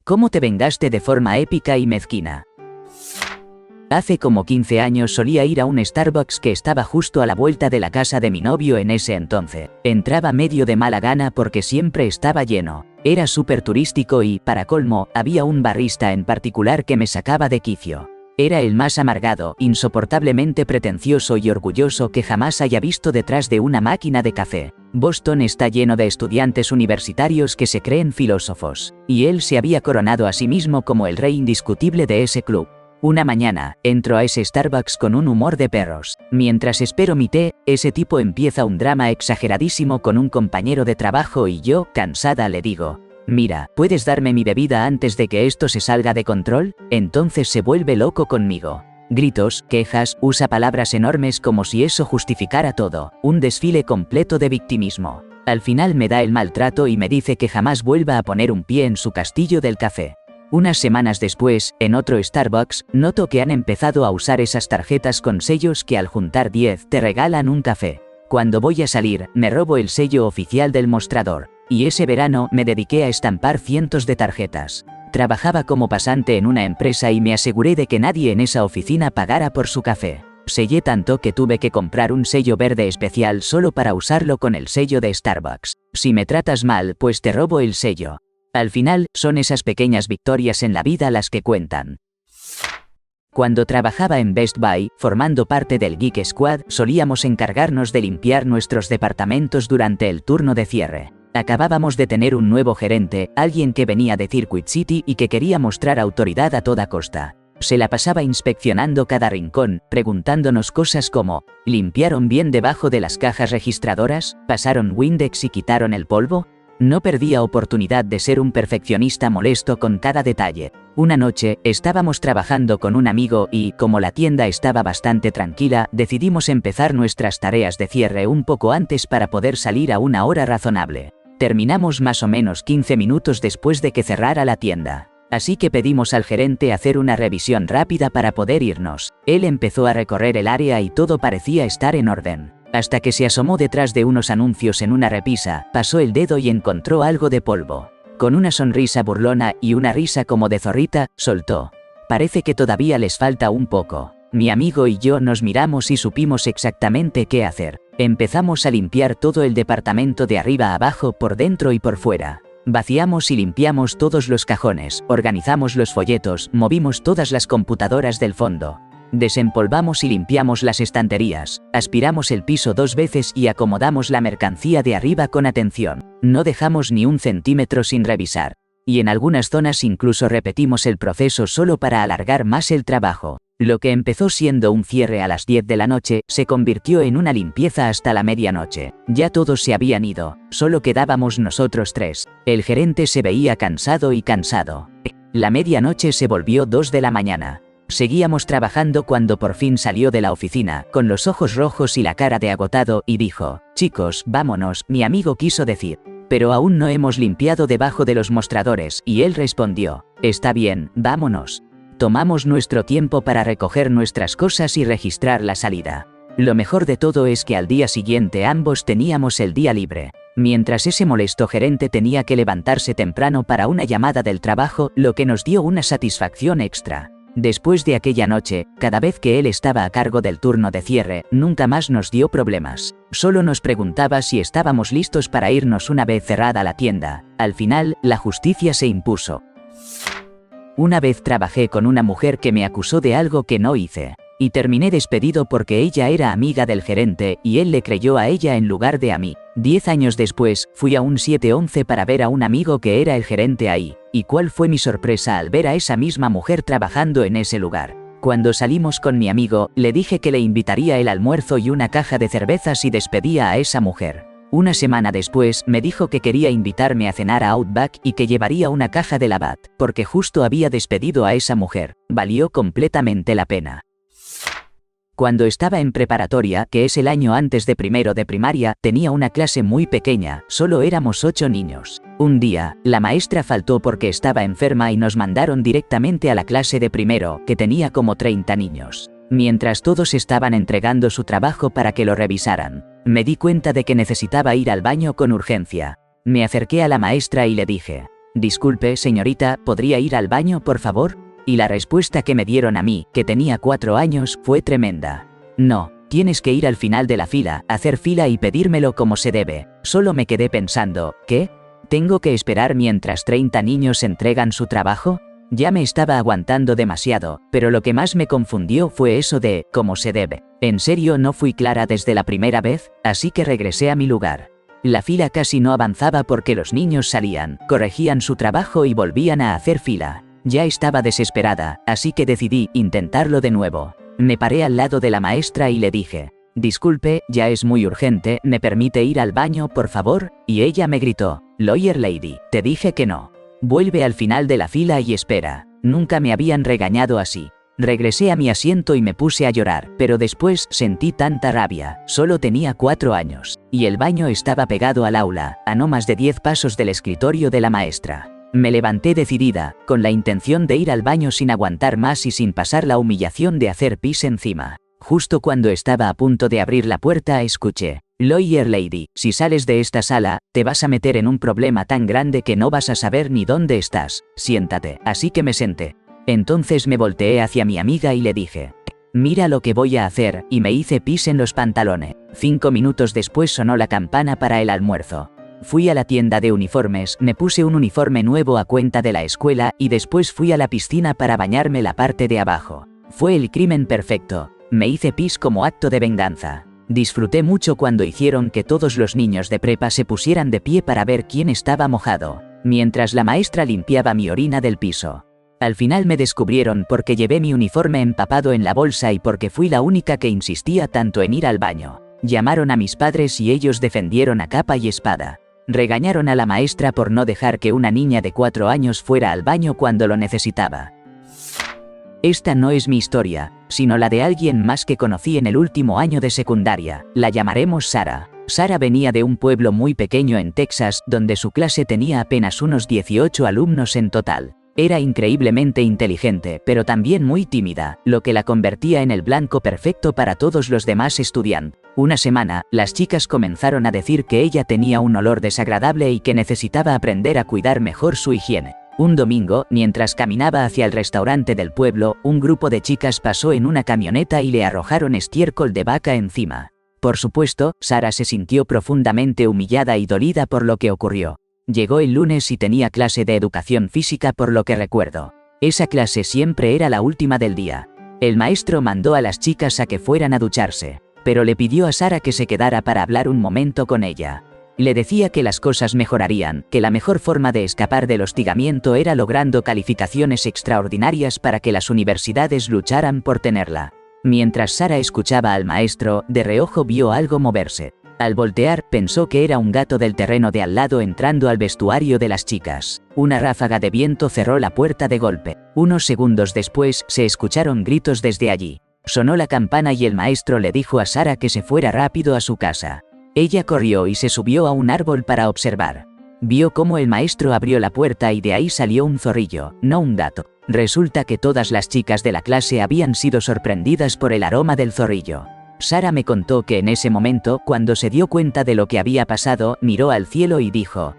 ¿Cómo te vengaste de forma épica y mezquina? Hace como 15 años solía ir a un Starbucks que estaba justo a la vuelta de la casa de mi novio en ese entonces. Entraba medio de mala gana porque siempre estaba lleno. Era súper turístico y, para colmo, había un barista en particular que me sacaba de quicio. Era el más amargado, insoportablemente pretencioso y orgulloso que jamás haya visto detrás de una máquina de café. Boston está lleno de estudiantes universitarios que se creen filósofos, y él se había coronado a sí mismo como el rey indiscutible de ese club. Una mañana, entro a ese Starbucks con un humor de perros. Mientras espero mi té, ese tipo empieza un drama exageradísimo con un compañero de trabajo y yo, cansada, le digo: «Mira, ¿puedes darme mi bebida antes de que esto se salga de control?». Entonces se vuelve loco conmigo. Gritos, quejas, usa palabras enormes como si eso justificara todo. Un desfile completo de victimismo. Al final me da el maltrato y me dice que jamás vuelva a poner un pie en su castillo del café. Unas semanas después, en otro Starbucks, noto que han empezado a usar esas tarjetas con sellos que al juntar 10 te regalan un café. Cuando voy a salir, me robo el sello oficial del mostrador. Y ese verano me dediqué a estampar cientos de tarjetas. Trabajaba como pasante en una empresa y me aseguré de que nadie en esa oficina pagara por su café. Sellé tanto que tuve que comprar un sello verde especial solo para usarlo con el sello de Starbucks. Si me tratas mal, pues te robo el sello. Al final, son esas pequeñas victorias en la vida las que cuentan. Cuando trabajaba en Best Buy, formando parte del Geek Squad, solíamos encargarnos de limpiar nuestros departamentos durante el turno de cierre. Acabábamos de tener un nuevo gerente, alguien que venía de Circuit City y que quería mostrar autoridad a toda costa. Se la pasaba inspeccionando cada rincón, preguntándonos cosas como: ¿limpiaron bien debajo de las cajas registradoras? ¿Pasaron Windex y quitaron el polvo? No perdía oportunidad de ser un perfeccionista molesto con cada detalle. Una noche, estábamos trabajando con un amigo y, como la tienda estaba bastante tranquila, decidimos empezar nuestras tareas de cierre un poco antes para poder salir a una hora razonable. Terminamos más o menos 15 minutos después de que cerrara la tienda. Así que pedimos al gerente hacer una revisión rápida para poder irnos. Él empezó a recorrer el área y todo parecía estar en orden. Hasta que se asomó detrás de unos anuncios en una repisa, pasó el dedo y encontró algo de polvo. Con una sonrisa burlona y una risa como de zorrita, soltó: «Parece que todavía les falta un poco». Mi amigo y yo nos miramos y supimos exactamente qué hacer. Empezamos a limpiar todo el departamento de arriba a abajo, por dentro y por fuera. Vaciamos y limpiamos todos los cajones, organizamos los folletos, movimos todas las computadoras del fondo. Desempolvamos y limpiamos las estanterías, aspiramos el piso 2 veces y acomodamos la mercancía de arriba con atención. No dejamos ni un centímetro sin revisar. Y en algunas zonas incluso repetimos el proceso solo para alargar más el trabajo. Lo que empezó siendo un cierre a las 10 de la noche, se convirtió en una limpieza hasta la medianoche. Ya todos se habían ido, solo quedábamos nosotros 3. El gerente se veía cansado y cansado. La medianoche se volvió 2 de la mañana. Seguíamos trabajando cuando por fin salió de la oficina, con los ojos rojos y la cara de agotado, y dijo: «Chicos, vámonos», mi amigo quiso decir. «Pero aún no hemos limpiado debajo de los mostradores», y él respondió: «Está bien, vámonos». Tomamos nuestro tiempo para recoger nuestras cosas y registrar la salida. Lo mejor de todo es que al día siguiente ambos teníamos el día libre. Mientras ese molesto gerente tenía que levantarse temprano para una llamada del trabajo, lo que nos dio una satisfacción extra. Después de aquella noche, cada vez que él estaba a cargo del turno de cierre, nunca más nos dio problemas. Solo nos preguntaba si estábamos listos para irnos una vez cerrada la tienda. Al final, la justicia se impuso. Una vez trabajé con una mujer que me acusó de algo que no hice. Y terminé despedido porque ella era amiga del gerente y él le creyó a ella en lugar de a mí. 10 años después, fui a un 7-11 para ver a un amigo que era el gerente ahí. ¿Y cuál fue mi sorpresa al ver a esa misma mujer trabajando en ese lugar? Cuando salimos con mi amigo, le dije que le invitaría el almuerzo y una caja de cervezas y despedía a esa mujer. Una semana después, me dijo que quería invitarme a cenar a Outback y que llevaría una caja de Labatt, porque justo había despedido a esa mujer. Valió completamente la pena. Cuando estaba en preparatoria, que es el año antes de primero de primaria, tenía una clase muy pequeña, solo éramos 8 niños. Un día, la maestra faltó porque estaba enferma y nos mandaron directamente a la clase de primero, que tenía como 30 niños. Mientras todos estaban entregando su trabajo para que lo revisaran, me di cuenta de que necesitaba ir al baño con urgencia. Me acerqué a la maestra y le dije: Disculpe, señorita, ¿podría ir al baño, por favor? Y la respuesta que me dieron a mí, que tenía 4 años, fue tremenda. No, tienes que ir al final de la fila, hacer fila y pedírmelo como se debe. Solo me quedé pensando, ¿qué? ¿Tengo que esperar mientras 30 niños entregan su trabajo? Ya me estaba aguantando demasiado, pero lo que más me confundió fue eso de «como se debe». En serio no fui clara desde la primera vez, así que regresé a mi lugar. La fila casi no avanzaba porque los niños salían, corregían su trabajo y volvían a hacer fila. Ya estaba desesperada, así que decidí intentarlo de nuevo. Me paré al lado de la maestra y le dije: «Disculpe, ya es muy urgente, ¿me permite ir al baño, por favor?» Y ella me gritó: «Lawyer lady, te dije que no. Vuelve al final de la fila y espera». Nunca me habían regañado así. Regresé a mi asiento y me puse a llorar, pero después sentí tanta rabia. Solo tenía 4 años. Y el baño estaba pegado al aula, a no más de 10 pasos del escritorio de la maestra. Me levanté decidida, con la intención de ir al baño sin aguantar más y sin pasar la humillación de hacer pis encima. Justo cuando estaba a punto de abrir la puerta escuché: «Lawyer lady, si sales de esta sala, te vas a meter en un problema tan grande que no vas a saber ni dónde estás. Siéntate». Así que me senté. Entonces me volteé hacia mi amiga y le dije: «Mira lo que voy a hacer», y me hice pis en los pantalones. 5 minutos después sonó la campana para el almuerzo. Fui a la tienda de uniformes, me puse un uniforme nuevo a cuenta de la escuela y después fui a la piscina para bañarme la parte de abajo. Fue el crimen perfecto. Me hice pis como acto de venganza. Disfruté mucho cuando hicieron que todos los niños de prepa se pusieran de pie para ver quién estaba mojado, mientras la maestra limpiaba mi orina del piso. Al final me descubrieron porque llevé mi uniforme empapado en la bolsa y porque fui la única que insistía tanto en ir al baño. Llamaron a mis padres y ellos defendieron a capa y espada. Regañaron a la maestra por no dejar que una niña de 4 años fuera al baño cuando lo necesitaba. Esta no es mi historia, sino la de alguien más que conocí en el último año de secundaria. La llamaremos Sara. Sara venía de un pueblo muy pequeño en Texas, donde su clase tenía apenas unos 18 alumnos en total. Era increíblemente inteligente, pero también muy tímida, lo que la convertía en el blanco perfecto para todos los demás estudiantes. Una semana, las chicas comenzaron a decir que ella tenía un olor desagradable y que necesitaba aprender a cuidar mejor su higiene. Un domingo, mientras caminaba hacia el restaurante del pueblo, un grupo de chicas pasó en una camioneta y le arrojaron estiércol de vaca encima. Por supuesto, Sara se sintió profundamente humillada y dolida por lo que ocurrió. Llegó el lunes y tenía clase de educación física por lo que recuerdo. Esa clase siempre era la última del día. El maestro mandó a las chicas a que fueran a ducharse, pero le pidió a Sara que se quedara para hablar un momento con ella. Le decía que las cosas mejorarían, que la mejor forma de escapar del hostigamiento era logrando calificaciones extraordinarias para que las universidades lucharan por tenerla. Mientras Sara escuchaba al maestro, de reojo vio algo moverse. Al voltear, pensó que era un gato del terreno de al lado entrando al vestuario de las chicas. Una ráfaga de viento cerró la puerta de golpe. Unos segundos después, se escucharon gritos desde allí. Sonó la campana y el maestro le dijo a Sara que se fuera rápido a su casa. Ella corrió y se subió a un árbol para observar. Vio cómo el maestro abrió la puerta y de ahí salió un zorrillo, no un gato. Resulta que todas las chicas de la clase habían sido sorprendidas por el aroma del zorrillo. Sara me contó que en ese momento, cuando se dio cuenta de lo que había pasado, miró al cielo y dijo: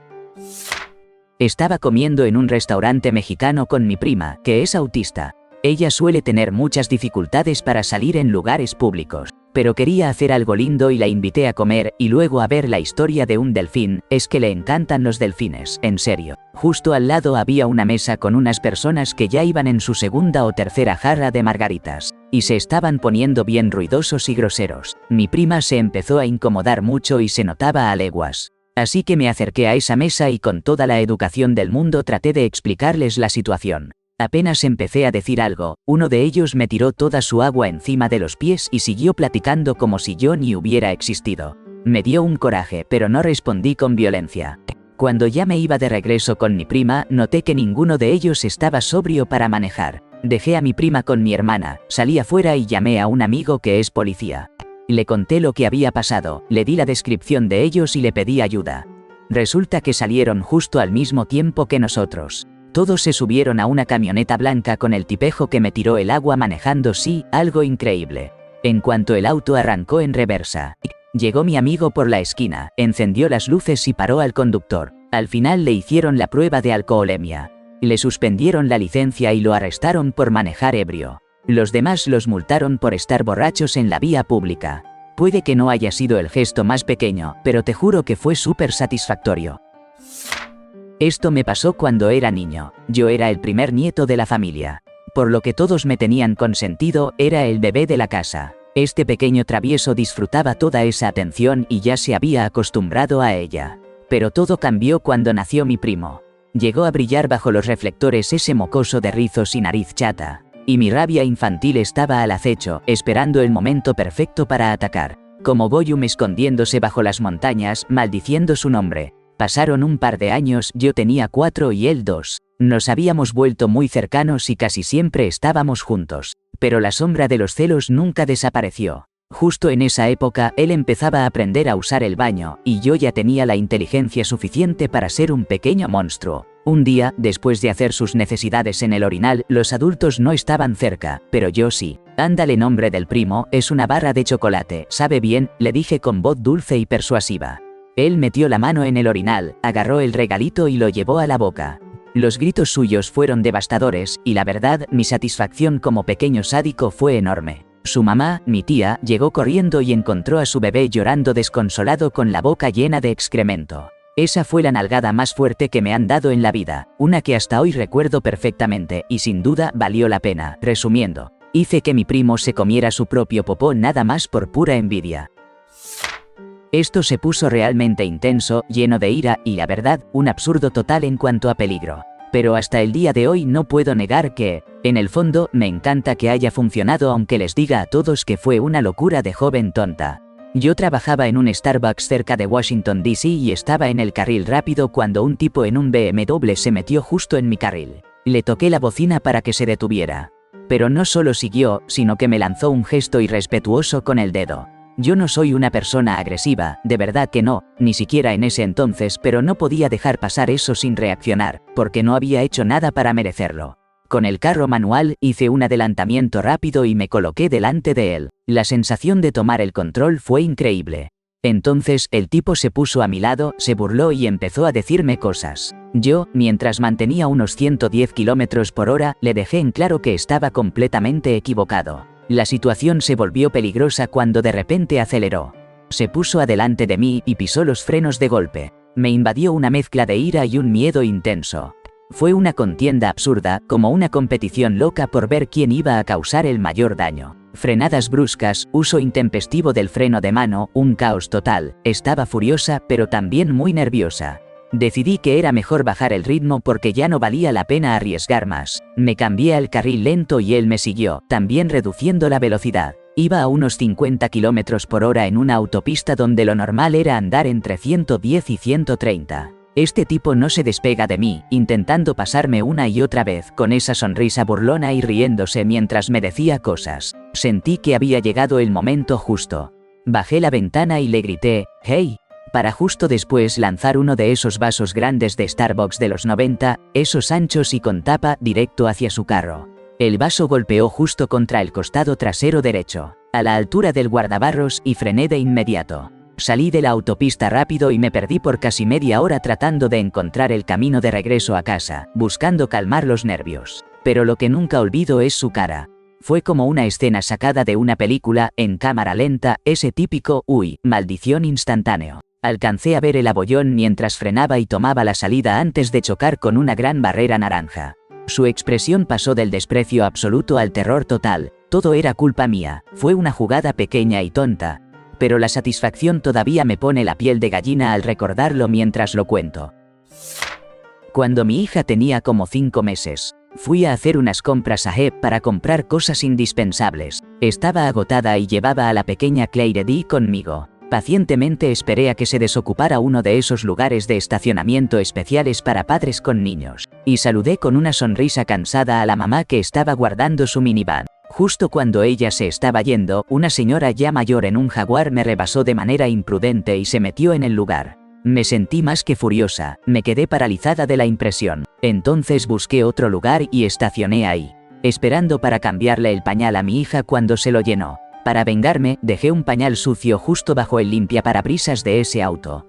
«Estaba comiendo en un restaurante mexicano con mi prima, que es autista. Ella suele tener muchas dificultades para salir en lugares públicos, pero quería hacer algo lindo y la invité a comer y luego a ver la historia de un delfín. Es que le encantan los delfines, en serio». Justo al lado había una mesa con unas personas que ya iban en su segunda o tercera jarra de margaritas, y se estaban poniendo bien ruidosos y groseros. Mi prima se empezó a incomodar mucho y se notaba a leguas. Así que me acerqué a esa mesa y con toda la educación del mundo traté de explicarles la situación. Apenas empecé a decir algo, uno de ellos me tiró toda su agua encima de los pies y siguió platicando como si yo ni hubiera existido. Me dio un coraje, pero no respondí con violencia. Cuando ya me iba de regreso con mi prima, noté que ninguno de ellos estaba sobrio para manejar. Dejé a mi prima con mi hermana, salí afuera y llamé a un amigo que es policía. Le conté lo que había pasado, le di la descripción de ellos y le pedí ayuda. Resulta que salieron justo al mismo tiempo que nosotros. Todos se subieron a una camioneta blanca con el tipejo que me tiró el agua manejando, sí, algo increíble. En cuanto el auto arrancó en reversa, llegó mi amigo por la esquina, encendió las luces y paró al conductor. Al final le hicieron la prueba de alcoholemia. Le suspendieron la licencia y lo arrestaron por manejar ebrio. Los demás los multaron por estar borrachos en la vía pública. Puede que no haya sido el gesto más pequeño, pero te juro que fue súper satisfactorio. Esto me pasó cuando era niño. Yo era el primer nieto de la familia. Por lo que todos me tenían consentido, era el bebé de la casa. Este pequeño travieso disfrutaba toda esa atención y ya se había acostumbrado a ella. Pero todo cambió cuando nació mi primo. Llegó a brillar bajo los reflectores ese mocoso de rizos y nariz chata. Y mi rabia infantil estaba al acecho, esperando el momento perfecto para atacar. Como Gollum escondiéndose bajo las montañas, maldiciendo su nombre. Pasaron un par de años, yo tenía 4 y él 2. Nos habíamos vuelto muy cercanos y casi siempre estábamos juntos. Pero la sombra de los celos nunca desapareció. Justo en esa época, él empezaba a aprender a usar el baño, y yo ya tenía la inteligencia suficiente para ser un pequeño monstruo. Un día, después de hacer sus necesidades en el orinal, los adultos no estaban cerca, pero yo sí. Ándale, nombre del primo, es una barra de chocolate, sabe bien, le dije con voz dulce y persuasiva. Él metió la mano en el orinal, agarró el regalito y lo llevó a la boca. Los gritos suyos fueron devastadores, y la verdad, mi satisfacción como pequeño sádico fue enorme. Su mamá, mi tía, llegó corriendo y encontró a su bebé llorando desconsolado con la boca llena de excremento. Esa fue la nalgada más fuerte que me han dado en la vida, una que hasta hoy recuerdo perfectamente, y sin duda valió la pena. Resumiendo, hice que mi primo se comiera su propio popó nada más por pura envidia. Esto se puso realmente intenso, lleno de ira, y la verdad, un absurdo total en cuanto a peligro. Pero hasta el día de hoy no puedo negar que, en el fondo, me encanta que haya funcionado, aunque les diga a todos que fue una locura de joven tonta. Yo trabajaba en un Starbucks cerca de Washington DC y estaba en el carril rápido cuando un tipo en un BMW se metió justo en mi carril. Le toqué la bocina para que se detuviera. Pero no solo siguió, sino que me lanzó un gesto irrespetuoso con el dedo. Yo no soy una persona agresiva, de verdad que no, ni siquiera en ese entonces, pero no podía dejar pasar eso sin reaccionar, porque no había hecho nada para merecerlo. Con el carro manual, hice un adelantamiento rápido y me coloqué delante de él. La sensación de tomar el control fue increíble. Entonces, el tipo se puso a mi lado, se burló y empezó a decirme cosas. Yo, mientras mantenía unos 110 km por hora, le dejé en claro que estaba completamente equivocado. La situación se volvió peligrosa cuando de repente aceleró. Se puso adelante de mí y pisó los frenos de golpe. Me invadió una mezcla de ira y un miedo intenso. Fue una contienda absurda, como una competición loca por ver quién iba a causar el mayor daño. Frenadas bruscas, uso intempestivo del freno de mano, un caos total. Estaba furiosa, pero también muy nerviosa. Decidí que era mejor bajar el ritmo porque ya no valía la pena arriesgar más. Me cambié al carril lento y él me siguió, también reduciendo la velocidad. Iba a unos 50 km por hora en una autopista donde lo normal era andar entre 110 y 130. Este tipo no se despega de mí, intentando pasarme una y otra vez, con esa sonrisa burlona y riéndose mientras me decía cosas. Sentí que había llegado el momento justo. Bajé la ventana y le grité, «¡Hey!», para justo después lanzar uno de esos vasos grandes de Starbucks de los 90, esos anchos y con tapa, directo hacia su carro. El vaso golpeó justo contra el costado trasero derecho, a la altura del guardabarros, y frené de inmediato. Salí de la autopista rápido y me perdí por casi media hora tratando de encontrar el camino de regreso a casa, buscando calmar los nervios. Pero lo que nunca olvido es su cara. Fue como una escena sacada de una película, en cámara lenta, ese típico «uy, maldición» instantáneo. Alcancé a ver el abollón mientras frenaba y tomaba la salida antes de chocar con una gran barrera naranja. Su expresión pasó del desprecio absoluto al terror total. Todo era culpa mía, fue una jugada pequeña y tonta. Pero la satisfacción todavía me pone la piel de gallina al recordarlo mientras lo cuento. Cuando mi hija tenía como 5 meses, fui a hacer unas compras a Heb para comprar cosas indispensables. Estaba agotada y llevaba a la pequeña Claire D conmigo. Pacientemente esperé a que se desocupara uno de esos lugares de estacionamiento especiales para padres con niños, y saludé con una sonrisa cansada a la mamá que estaba guardando su minivan. Justo cuando ella se estaba yendo, una señora ya mayor en un Jaguar me rebasó de manera imprudente y se metió en el lugar. Me sentí más que furiosa, me quedé paralizada de la impresión. Entonces busqué otro lugar y estacioné ahí, esperando para cambiarle el pañal a mi hija cuando se lo llenó. Para vengarme, dejé un pañal sucio justo bajo el limpiaparabrisas de ese auto.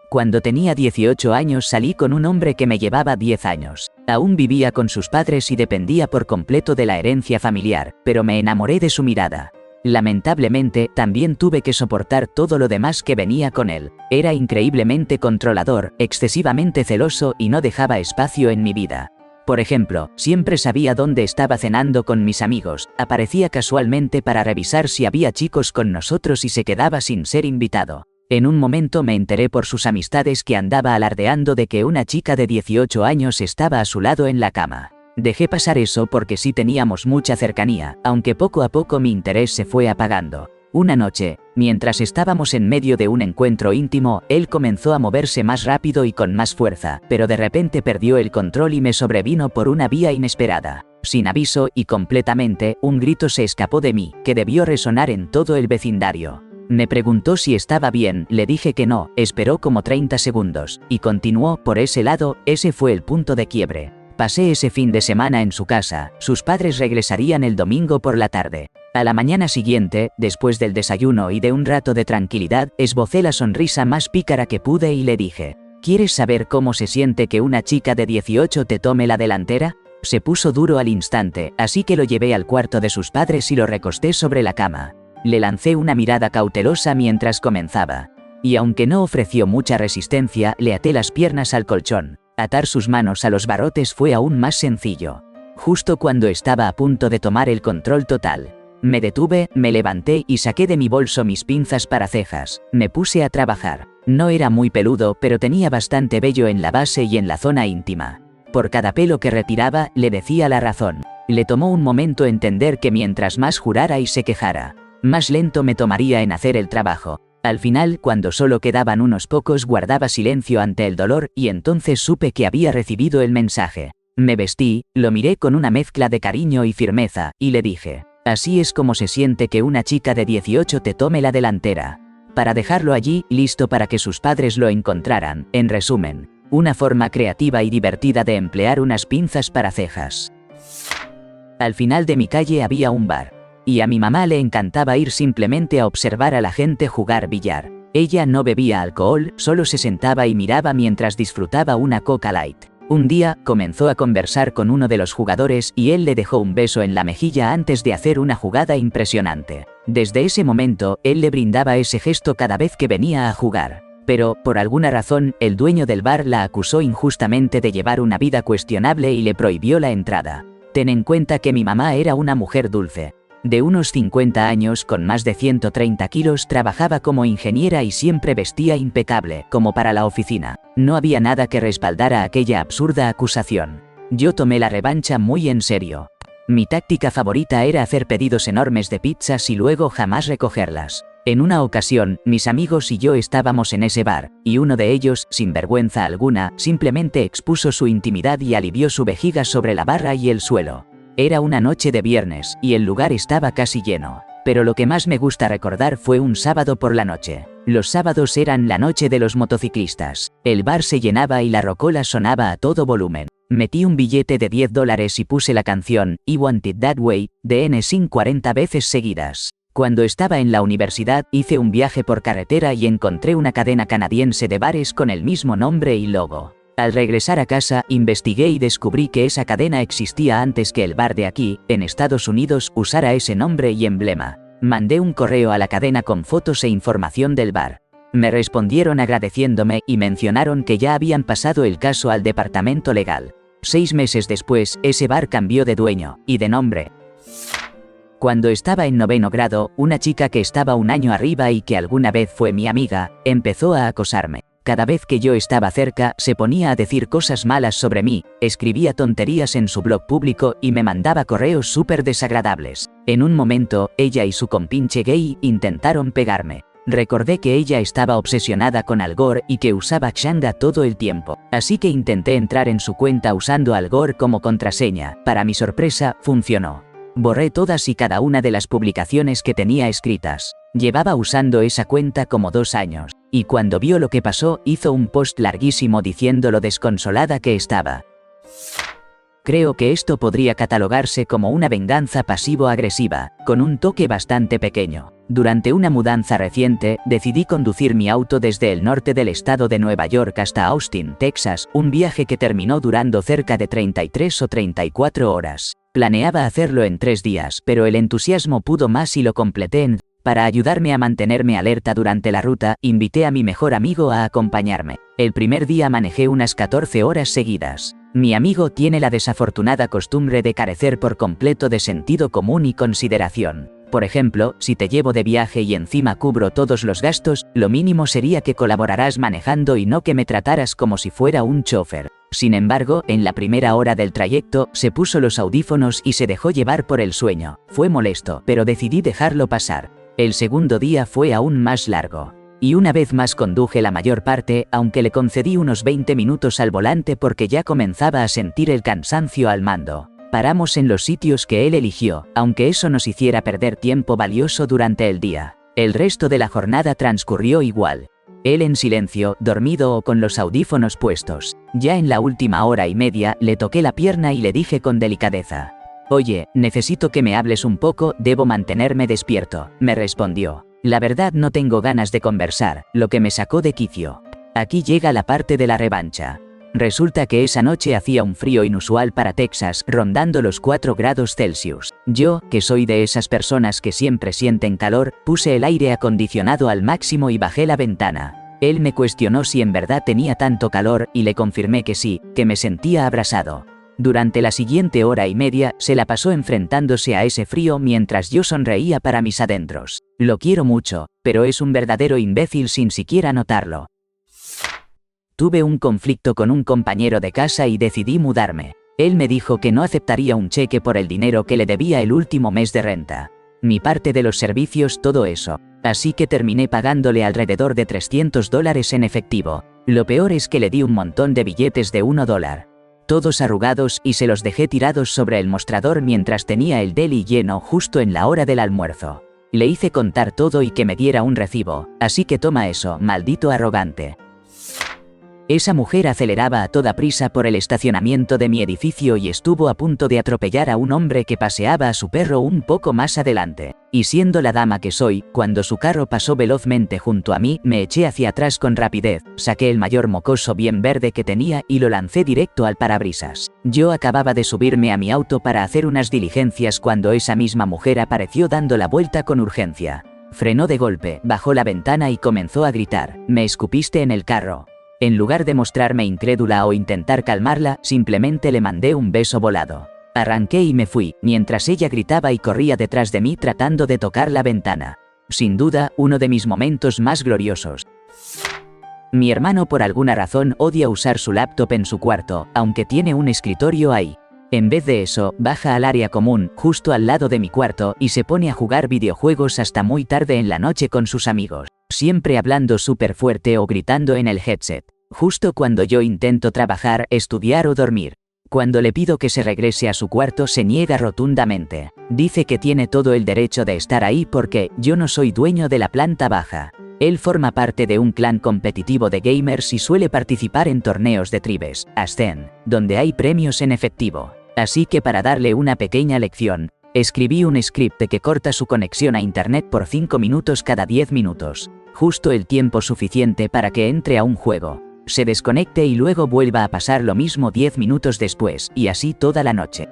Cuando tenía 18 años salí con un hombre que me llevaba 10 años. Aún vivía con sus padres y dependía por completo de la herencia familiar, pero me enamoré de su mirada. Lamentablemente, también tuve que soportar todo lo demás que venía con él. Era increíblemente controlador, excesivamente celoso y no dejaba espacio en mi vida. Por ejemplo, siempre sabía dónde estaba cenando con mis amigos, aparecía casualmente para revisar si había chicos con nosotros y se quedaba sin ser invitado. En un momento me enteré por sus amistades que andaba alardeando de que una chica de 18 años estaba a su lado en la cama. Dejé pasar eso porque sí teníamos mucha cercanía, aunque poco a poco mi interés se fue apagando. Una noche, mientras estábamos en medio de un encuentro íntimo, él comenzó a moverse más rápido y con más fuerza, pero de repente perdió el control y me sobrevino por una vía inesperada. Sin aviso y completamente, un grito se escapó de mí, que debió resonar en todo el vecindario. Me preguntó si estaba bien, le dije que no, esperó como 30 segundos, y continuó. Por ese lado, ese fue el punto de quiebre. Pasé ese fin de semana en su casa, sus padres regresarían el domingo por la tarde. A la mañana siguiente, después del desayuno y de un rato de tranquilidad, esbocé la sonrisa más pícara que pude y le dije: ¿quieres saber cómo se siente que una chica de 18 te tome la delantera? Se puso duro al instante, así que lo llevé al cuarto de sus padres y lo recosté sobre la cama. Le lancé una mirada cautelosa mientras comenzaba. Y aunque no ofreció mucha resistencia, le até las piernas al colchón. Atar sus manos a los barrotes fue aún más sencillo. Justo cuando estaba a punto de tomar el control total, me detuve, me levanté y saqué de mi bolso mis pinzas para cejas. Me puse a trabajar. No era muy peludo, pero tenía bastante vello en la base y en la zona íntima. Por cada pelo que retiraba, le decía la razón. Le tomó un momento entender que mientras más jurara y se quejara, más lento me tomaría en hacer el trabajo. Al final, cuando solo quedaban unos pocos, guardaba silencio ante el dolor y entonces supe que había recibido el mensaje. Me vestí, lo miré con una mezcla de cariño y firmeza, y le dije: así es como se siente que una chica de 18 te tome la delantera. Para dejarlo allí, listo para que sus padres lo encontraran. En resumen, una forma creativa y divertida de emplear unas pinzas para cejas. Al final de mi calle había un bar. Y a mi mamá le encantaba ir simplemente a observar a la gente jugar billar. Ella no bebía alcohol, solo se sentaba y miraba mientras disfrutaba una Coca Light. Un día, comenzó a conversar con uno de los jugadores y él le dejó un beso en la mejilla antes de hacer una jugada impresionante. Desde ese momento, él le brindaba ese gesto cada vez que venía a jugar. Pero, por alguna razón, el dueño del bar la acusó injustamente de llevar una vida cuestionable y le prohibió la entrada. Ten en cuenta que mi mamá era una mujer dulce. De unos 50 años con más de 130 kilos, trabajaba como ingeniera y siempre vestía impecable, como para la oficina. No había nada que respaldara aquella absurda acusación. Yo tomé la revancha muy en serio. Mi táctica favorita era hacer pedidos enormes de pizzas y luego jamás recogerlas. En una ocasión, mis amigos y yo estábamos en ese bar, y uno de ellos, sin vergüenza alguna, simplemente expuso su intimidad y alivió su vejiga sobre la barra y el suelo. Era una noche de viernes, y el lugar estaba casi lleno. Pero lo que más me gusta recordar fue un sábado por la noche. Los sábados eran la noche de los motociclistas. El bar se llenaba y la rocola sonaba a todo volumen. Metí un billete de $10 y puse la canción I Want It That Way, de NSYNC 40 veces seguidas. Cuando estaba en la universidad, hice un viaje por carretera y encontré una cadena canadiense de bares con el mismo nombre y logo. Al regresar a casa, investigué y descubrí que esa cadena existía antes que el bar de aquí, en Estados Unidos, usara ese nombre y emblema. Mandé un correo a la cadena con fotos e información del bar. Me respondieron agradeciéndome y mencionaron que ya habían pasado el caso al departamento legal. 6 meses después, ese bar cambió de dueño y de nombre. Cuando estaba en 9º grado, una chica que estaba un año arriba y que alguna vez fue mi amiga, empezó a acosarme. Cada vez que yo estaba cerca, se ponía a decir cosas malas sobre mí, escribía tonterías en su blog público y me mandaba correos súper desagradables. En un momento, ella y su compinche gay intentaron pegarme. Recordé que ella estaba obsesionada con Al Gore y que usaba Xanga todo el tiempo. Así que intenté entrar en su cuenta usando Al Gore como contraseña. Para mi sorpresa, funcionó. Borré todas y cada una de las publicaciones que tenía escritas. Llevaba usando esa cuenta como 2 años. Y cuando vio lo que pasó, hizo un post larguísimo diciendo lo desconsolada que estaba. Creo que esto podría catalogarse como una venganza pasivo-agresiva, con un toque bastante pequeño. Durante una mudanza reciente, decidí conducir mi auto desde el norte del estado de Nueva York hasta Austin, Texas, un viaje que terminó durando cerca de 33 o 34 horas. Planeaba hacerlo en 3 días, pero el entusiasmo pudo más y lo completé en... Para ayudarme a mantenerme alerta durante la ruta, invité a mi mejor amigo a acompañarme. El primer día manejé unas 14 horas seguidas. Mi amigo tiene la desafortunada costumbre de carecer por completo de sentido común y consideración. Por ejemplo, si te llevo de viaje y encima cubro todos los gastos, lo mínimo sería que colaborarás manejando y no que me trataras como si fuera un chofer. Sin embargo, en la primera hora del trayecto, se puso los audífonos y se dejó llevar por el sueño. Fue molesto, pero decidí dejarlo pasar. El segundo día fue aún más largo. Y una vez más conduje la mayor parte, aunque le concedí unos 20 minutos al volante porque ya comenzaba a sentir el cansancio al mando. Paramos en los sitios que él eligió, aunque eso nos hiciera perder tiempo valioso durante el día. El resto de la jornada transcurrió igual. Él en silencio, dormido o con los audífonos puestos. Ya en la última hora y media, le toqué la pierna y le dije con delicadeza: «Oye, necesito que me hables un poco, debo mantenerme despierto», me respondió. La verdad no tengo ganas de conversar, lo que me sacó de quicio. Aquí llega la parte de la revancha. Resulta que esa noche hacía un frío inusual para Texas, rondando los 4 grados Celsius. Yo, que soy de esas personas que siempre sienten calor, puse el aire acondicionado al máximo y bajé la ventana. Él me cuestionó si en verdad tenía tanto calor, y le confirmé que sí, que me sentía abrasado. Durante la siguiente hora y media, se la pasó enfrentándose a ese frío mientras yo sonreía para mis adentros. Lo quiero mucho, pero es un verdadero imbécil sin siquiera notarlo. Tuve un conflicto con un compañero de casa y decidí mudarme. Él me dijo que no aceptaría un cheque por el dinero que le debía el último mes de renta. Mi parte de los servicios, todo eso. Así que terminé pagándole alrededor de $300 en efectivo. Lo peor es que le di un montón de billetes de $1. Todos arrugados, y se los dejé tirados sobre el mostrador mientras tenía el deli lleno justo en la hora del almuerzo. Le hice contar todo y que me diera un recibo, así que toma eso, maldito arrogante. Esa mujer aceleraba a toda prisa por el estacionamiento de mi edificio y estuvo a punto de atropellar a un hombre que paseaba a su perro un poco más adelante. Y siendo la dama que soy, cuando su carro pasó velozmente junto a mí, me eché hacia atrás con rapidez, saqué el mayor mocoso bien verde que tenía y lo lancé directo al parabrisas. Yo acababa de subirme a mi auto para hacer unas diligencias cuando esa misma mujer apareció dando la vuelta con urgencia. Frenó de golpe, bajó la ventana y comenzó a gritar: «¡Me escupiste en el carro!». En lugar de mostrarme incrédula o intentar calmarla, simplemente le mandé un beso volado. Arranqué y me fui, mientras ella gritaba y corría detrás de mí tratando de tocar la ventana. Sin duda, uno de mis momentos más gloriosos. Mi hermano por alguna razón odia usar su laptop en su cuarto, aunque tiene un escritorio ahí. En vez de eso, baja al área común, justo al lado de mi cuarto, y se pone a jugar videojuegos hasta muy tarde en la noche con sus amigos, siempre hablando súper fuerte o gritando en el headset. Justo cuando yo intento trabajar, estudiar o dormir. Cuando le pido que se regrese a su cuarto, se niega rotundamente. Dice que tiene todo el derecho de estar ahí porque yo no soy dueño de la planta baja. Él forma parte de un clan competitivo de gamers y suele participar en torneos de tribes, Ascen, donde hay premios en efectivo. Así que para darle una pequeña lección, escribí un script que corta su conexión a internet por 5 minutos cada 10 minutos. Justo el tiempo suficiente para que entre a un juego, se desconecte y luego vuelva a pasar lo mismo 10 minutos después, y así toda la noche.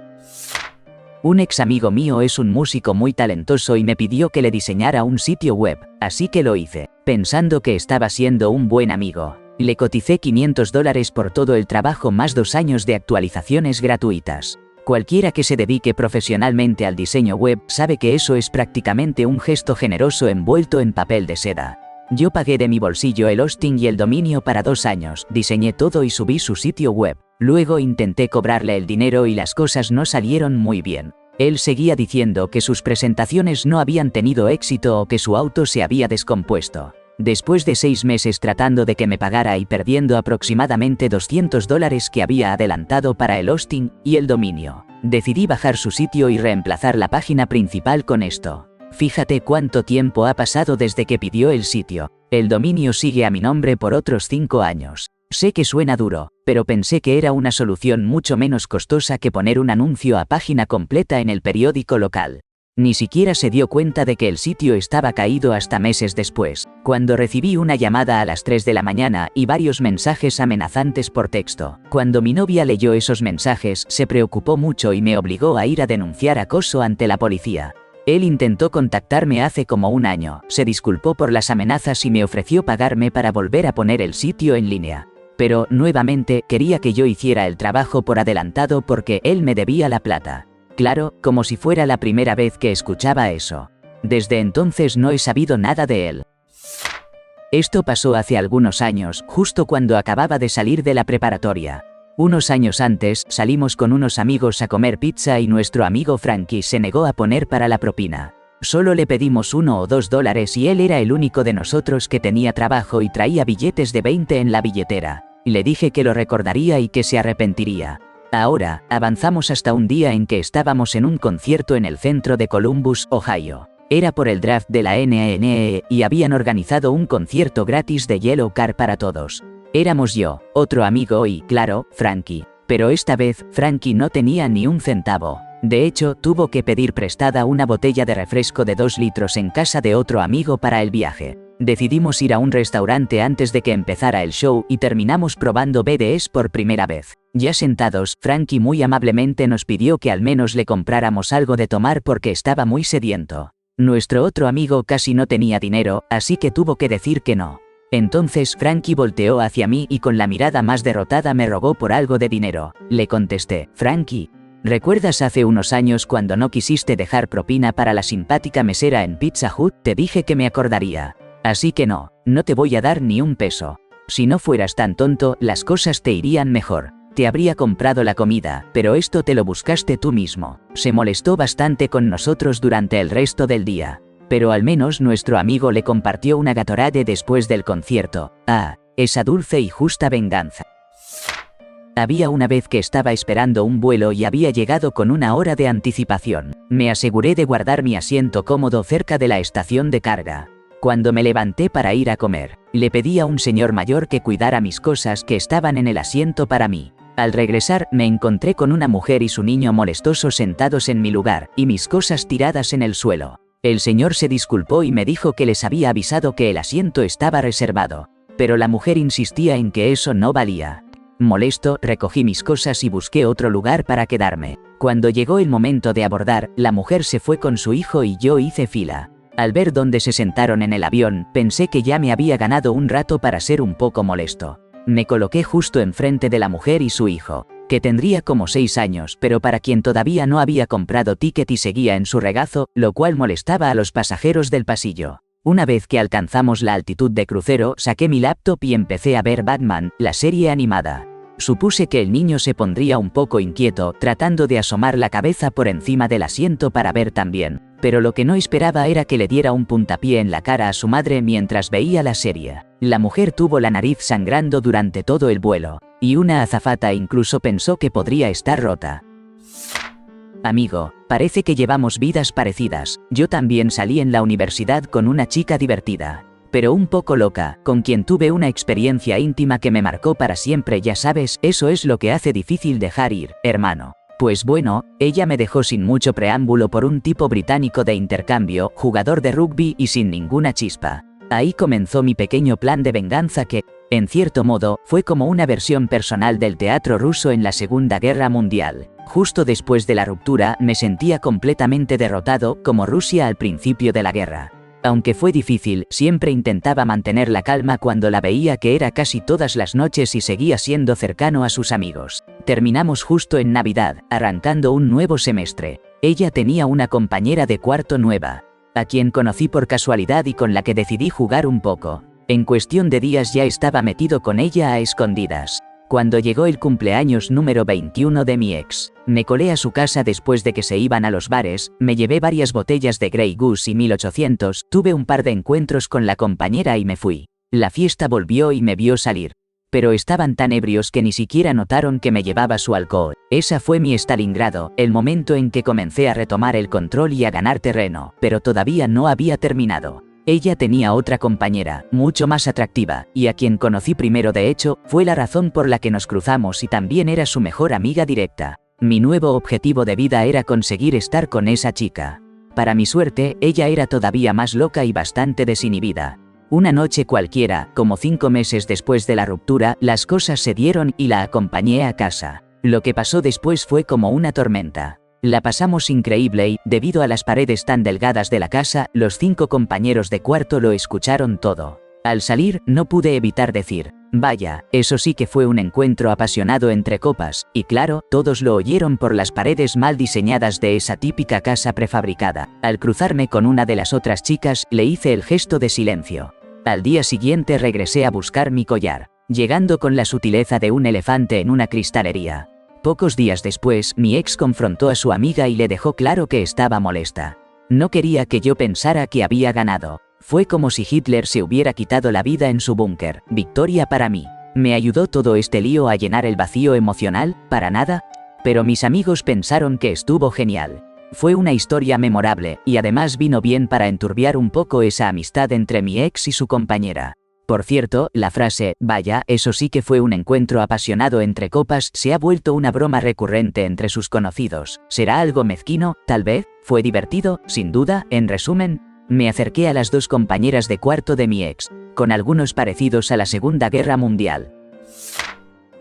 Un ex amigo mío es un músico muy talentoso y me pidió que le diseñara un sitio web, así que lo hice, pensando que estaba siendo un buen amigo. Le coticé $500 por todo el trabajo más 2 años de actualizaciones gratuitas. Cualquiera que se dedique profesionalmente al diseño web sabe que eso es prácticamente un gesto generoso envuelto en papel de seda. Yo pagué de mi bolsillo el hosting y el dominio para 2 años, diseñé todo y subí su sitio web. Luego intenté cobrarle el dinero y las cosas no salieron muy bien. Él seguía diciendo que sus presentaciones no habían tenido éxito o que su auto se había descompuesto. Después de 6 meses tratando de que me pagara y perdiendo aproximadamente $200 que había adelantado para el hosting y el dominio, decidí bajar su sitio y reemplazar la página principal con esto. Fíjate cuánto tiempo ha pasado desde que pidió el sitio. El dominio sigue a mi nombre por otros 5 años. Sé que suena duro, pero pensé que era una solución mucho menos costosa que poner un anuncio a página completa en el periódico local. Ni siquiera se dio cuenta de que el sitio estaba caído hasta meses después, cuando recibí una llamada a las 3 de la mañana y varios mensajes amenazantes por texto. Cuando mi novia leyó esos mensajes, se preocupó mucho y me obligó a ir a denunciar acoso ante la policía. Él intentó contactarme hace como un año, se disculpó por las amenazas y me ofreció pagarme para volver a poner el sitio en línea. Pero, nuevamente, quería que yo hiciera el trabajo por adelantado porque él me debía la plata. Claro, como si fuera la primera vez que escuchaba eso. Desde entonces no he sabido nada de él. Esto pasó hace algunos años, justo cuando acababa de salir de la preparatoria. Unos años antes, salimos con unos amigos a comer pizza y nuestro amigo Frankie se negó a poner para la propina. Solo le pedimos $1 o $2 y él era el único de nosotros que tenía trabajo y traía billetes de 20 en la billetera. Le dije que lo recordaría y que se arrepentiría. Ahora, avanzamos hasta un día en que estábamos en un concierto en el centro de Columbus, Ohio. Era por el draft de la NNE y habían organizado un concierto gratis de Yellow Card para todos. Éramos yo, otro amigo y, claro, Frankie. Pero esta vez, Frankie no tenía ni un centavo. De hecho, tuvo que pedir prestada una botella de refresco de 2 litros en casa de otro amigo para el viaje. Decidimos ir a un restaurante antes de que empezara el show y terminamos probando BDS por primera vez. Ya sentados, Frankie muy amablemente nos pidió que al menos le compráramos algo de tomar porque estaba muy sediento. Nuestro otro amigo casi no tenía dinero, así que tuvo que decir que no. Entonces Frankie volteó hacia mí y con la mirada más derrotada me rogó por algo de dinero. Le contesté, Frankie, ¿recuerdas hace unos años cuando no quisiste dejar propina para la simpática mesera en Pizza Hut? Te dije que me acordaría. Así que no te voy a dar ni un peso. Si no fueras tan tonto, las cosas te irían mejor. Te habría comprado la comida, pero esto te lo buscaste tú mismo. Se molestó bastante con nosotros durante el resto del día. Pero al menos nuestro amigo le compartió una Gatorade después del concierto. Ah, esa dulce y justa venganza. Había una vez que estaba esperando un vuelo y había llegado con 1 hora de anticipación. Me aseguré de guardar mi asiento cómodo cerca de la estación de carga. Cuando me levanté para ir a comer, le pedí a un señor mayor que cuidara mis cosas que estaban en el asiento para mí. Al regresar, me encontré con una mujer y su niño molestoso sentados en mi lugar, y mis cosas tiradas en el suelo. El señor se disculpó y me dijo que les había avisado que el asiento estaba reservado. Pero la mujer insistía en que eso no valía. Molesto, recogí mis cosas y busqué otro lugar para quedarme. Cuando llegó el momento de abordar, la mujer se fue con su hijo y yo hice fila. Al ver dónde se sentaron en el avión, pensé que ya me había ganado un rato para ser un poco molesto. Me coloqué justo enfrente de la mujer y su hijo, que tendría como 6 años, pero para quien todavía no había comprado ticket y seguía en su regazo, lo cual molestaba a los pasajeros del pasillo. Una vez que alcanzamos la altitud de crucero, saqué mi laptop y empecé a ver Batman, la serie animada. Supuse que el niño se pondría un poco inquieto, tratando de asomar la cabeza por encima del asiento para ver también, pero lo que no esperaba era que le diera un puntapié en la cara a su madre mientras veía la serie. La mujer tuvo la nariz sangrando durante todo el vuelo, y una azafata incluso pensó que podría estar rota. Amigo, parece que llevamos vidas parecidas. Yo también salí en la universidad con una chica divertida, pero un poco loca, con quien tuve una experiencia íntima que me marcó para siempre. Ya sabes, eso es lo que hace difícil dejar ir, hermano. Pues bueno, ella me dejó sin mucho preámbulo por un tipo británico de intercambio, jugador de rugby y sin ninguna chispa. Ahí comenzó mi pequeño plan de venganza que, en cierto modo, fue como una versión personal del teatro ruso en la Segunda Guerra Mundial. Justo después de la ruptura, me sentía completamente derrotado, como Rusia al principio de la guerra. Aunque fue difícil, siempre intentaba mantener la calma cuando la veía, que era casi todas las noches, y seguía siendo cercano a sus amigos. Terminamos justo en Navidad, arrancando un nuevo semestre. Ella tenía una compañera de cuarto nueva, a quien conocí por casualidad y con la que decidí jugar un poco. En cuestión de días ya estaba metido con ella a escondidas. Cuando llegó el cumpleaños número 21 de mi ex, me colé a su casa después de que se iban a los bares, me llevé varias botellas de Grey Goose y 1800, tuve un par de encuentros con la compañera y me fui. La fiesta volvió y me vio salir. Pero estaban tan ebrios que ni siquiera notaron que me llevaba su alcohol. Esa fue mi Stalingrado, el momento en que comencé a retomar el control y a ganar terreno, pero todavía no había terminado. Ella tenía otra compañera, mucho más atractiva, y a quien conocí primero. De hecho, fue la razón por la que nos cruzamos y también era su mejor amiga directa. Mi nuevo objetivo de vida era conseguir estar con esa chica. Para mi suerte, ella era todavía más loca y bastante desinhibida. Una noche cualquiera, como 5 meses después de la ruptura, las cosas se dieron y la acompañé a casa. Lo que pasó después fue como una tormenta. La pasamos increíble y, debido a las paredes tan delgadas de la casa, los 5 compañeros de cuarto lo escucharon todo. Al salir, no pude evitar decir, vaya, eso sí que fue un encuentro apasionado entre copas, y claro, todos lo oyeron por las paredes mal diseñadas de esa típica casa prefabricada. Al cruzarme con una de las otras chicas, le hice el gesto de silencio. Al día siguiente regresé a buscar mi collar, llegando con la sutileza de un elefante en una cristalería. Pocos días después, mi ex confrontó a su amiga y le dejó claro que estaba molesta. No quería que yo pensara que había ganado. Fue como si Hitler se hubiera quitado la vida en su búnker. Victoria para mí. ¿Me ayudó todo este lío a llenar el vacío emocional? Para nada. Pero mis amigos pensaron que estuvo genial. Fue una historia memorable, y además vino bien para enturbiar un poco esa amistad entre mi ex y su compañera. Por cierto, la frase, vaya, eso sí que fue un encuentro apasionado entre copas, se ha vuelto una broma recurrente entre sus conocidos. ¿Será algo mezquino? Tal vez. ¿Fue divertido? Sin duda. En resumen, me acerqué a las 2 compañeras de cuarto de mi ex, con algunos parecidos a la Segunda Guerra Mundial.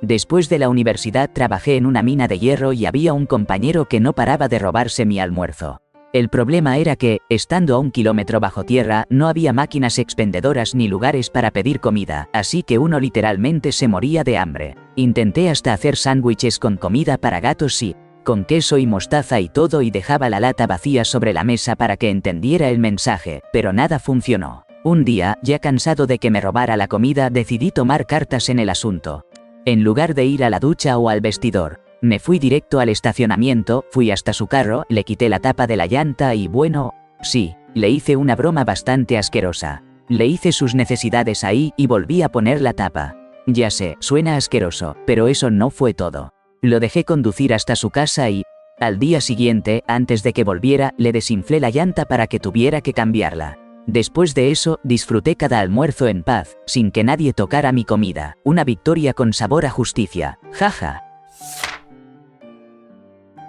Después de la universidad trabajé en una mina de hierro y había un compañero que no paraba de robarse mi almuerzo. El problema era que, estando a 1 kilómetro bajo tierra, no había máquinas expendedoras ni lugares para pedir comida, así que uno literalmente se moría de hambre. Intenté hasta hacer sándwiches con comida para gatos, sí, con queso y mostaza y todo, y dejaba la lata vacía sobre la mesa para que entendiera el mensaje, pero nada funcionó. Un día, ya cansado de que me robara la comida, decidí tomar cartas en el asunto. En lugar de ir a la ducha o al vestidor, me fui directo al estacionamiento, fui hasta su carro, le quité la tapa de la llanta y bueno, sí, le hice una broma bastante asquerosa. Le hice sus necesidades ahí y volví a poner la tapa. Ya sé, suena asqueroso, pero eso no fue todo. Lo dejé conducir hasta su casa y, al día siguiente, antes de que volviera, le desinflé la llanta para que tuviera que cambiarla. Después de eso, disfruté cada almuerzo en paz, sin que nadie tocara mi comida. Una victoria con sabor a justicia. Jaja.